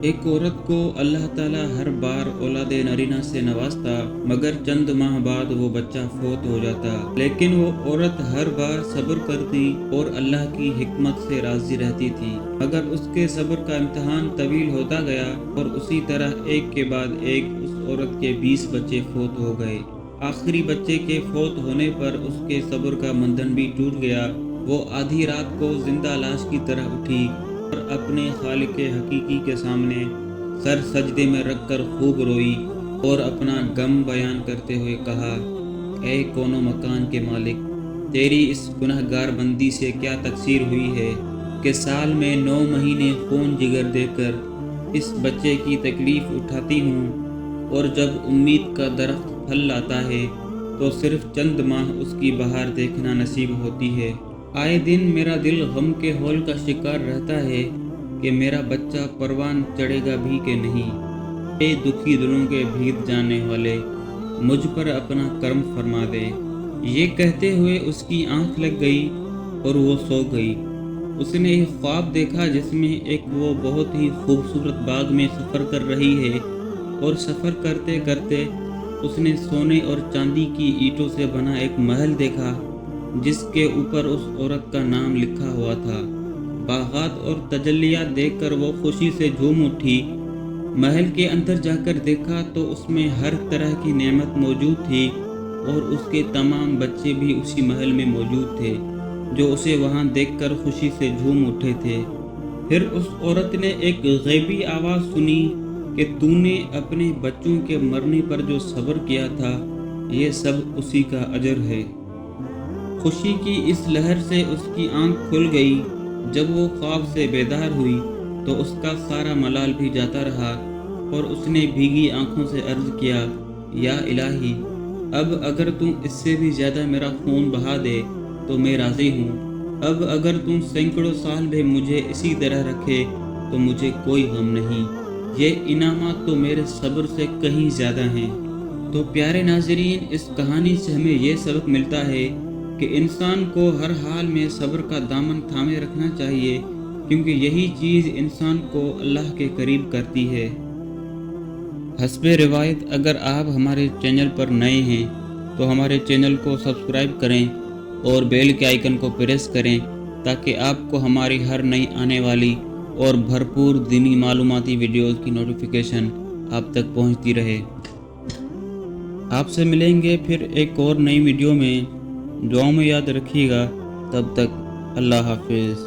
ایک عورت کو اللہ تعالیٰ ہر بار اولاد نرینہ سے نوازتا، مگر چند ماہ بعد وہ بچہ فوت ہو جاتا، لیکن وہ عورت ہر بار صبر کرتی اور اللہ کی حکمت سے راضی رہتی تھی، مگر اس کے صبر کا امتحان طویل ہوتا گیا اور اسی طرح ایک کے بعد ایک اس عورت کے 20 بچے فوت ہو گئے۔ آخری بچے کے فوت ہونے پر اس کے صبر کا بندھن بھی ٹوٹ گیا۔ وہ آدھی رات کو زندہ لاش کی طرح اٹھی اور اپنے خالق حقیقی کے سامنے سر سجدے میں رکھ کر خوب روئی اور اپنا غم بیان کرتے ہوئے کہا، اے کون و مکان کے مالک، تیری اس گناہ گار بندی سے کیا تقصیر ہوئی ہے کہ سال میں 9 مہینے خون جگر دے کر اس بچے کی تکلیف اٹھاتی ہوں، اور جب امید کا درخت پھل لاتا ہے تو صرف چند ماہ اس کی بہار دیکھنا نصیب ہوتی ہے۔ آئے دن میرا دل غم کے ہول کا شکار رہتا ہے کہ میرا بچہ پروان چڑھے گا بھی کہ نہیں۔ اے دکھی دلوں کے بھید جاننے والے، مجھ پر اپنا کرم فرما دے۔ یہ کہتے ہوئے اس کی آنکھ لگ گئی اور وہ سو گئی۔ اس نے ایک خواب دیکھا جس میں ایک وہ بہت ہی خوبصورت باغ میں سفر کر رہی ہے، اور سفر کرتے کرتے اس نے سونے اور چاندی کی اینٹوں سے بنا ایک محل دیکھا جس کے اوپر اس عورت کا نام لکھا ہوا تھا۔ باغات اور تجلیات دیکھ کر وہ خوشی سے جھوم اٹھی۔ محل کے اندر جا کر دیکھا تو اس میں ہر طرح کی نعمت موجود تھی، اور اس کے تمام بچے بھی اسی محل میں موجود تھے جو اسے وہاں دیکھ کر خوشی سے جھوم اٹھے تھے۔ پھر اس عورت نے ایک غیبی آواز سنی کہ تو نے اپنے بچوں کے مرنے پر جو صبر کیا تھا، یہ سب اسی کا اجر ہے۔ خوشی کی اس لہر سے اس کی آنکھ کھل گئی۔ جب وہ خواب سے بیدار ہوئی تو اس کا سارا ملال بھی جاتا رہا، اور اس نے بھیگی آنکھوں سے عرض کیا، یا الہی، اب اگر تم اس سے بھی زیادہ میرا خون بہا دے تو میں راضی ہوں۔ اب اگر تم سینکڑوں سال بھی مجھے اسی طرح رکھے تو مجھے کوئی غم نہیں۔ یہ انعامات تو میرے صبر سے کہیں زیادہ ہیں۔ تو پیارے ناظرین، اس کہانی سے ہمیں یہ سبق ملتا ہے کہ انسان کو ہر حال میں صبر کا دامن تھامے رکھنا چاہیے، کیونکہ یہی چیز انسان کو اللہ کے قریب کرتی ہے۔ حسب روایت، اگر آپ ہمارے چینل پر نئے ہیں تو ہمارے چینل کو سبسکرائب کریں اور بیل کے آئیکن کو پریس کریں تاکہ آپ کو ہماری ہر نئی آنے والی اور بھرپور دینی معلوماتی ویڈیوز کی نوٹیفیکیشن آپ تک پہنچتی رہے۔ آپ سے ملیں گے پھر ایک اور نئی ویڈیو میں۔ دعاؤں میں یاد رکھیے گا۔ تب تک اللہ حافظ۔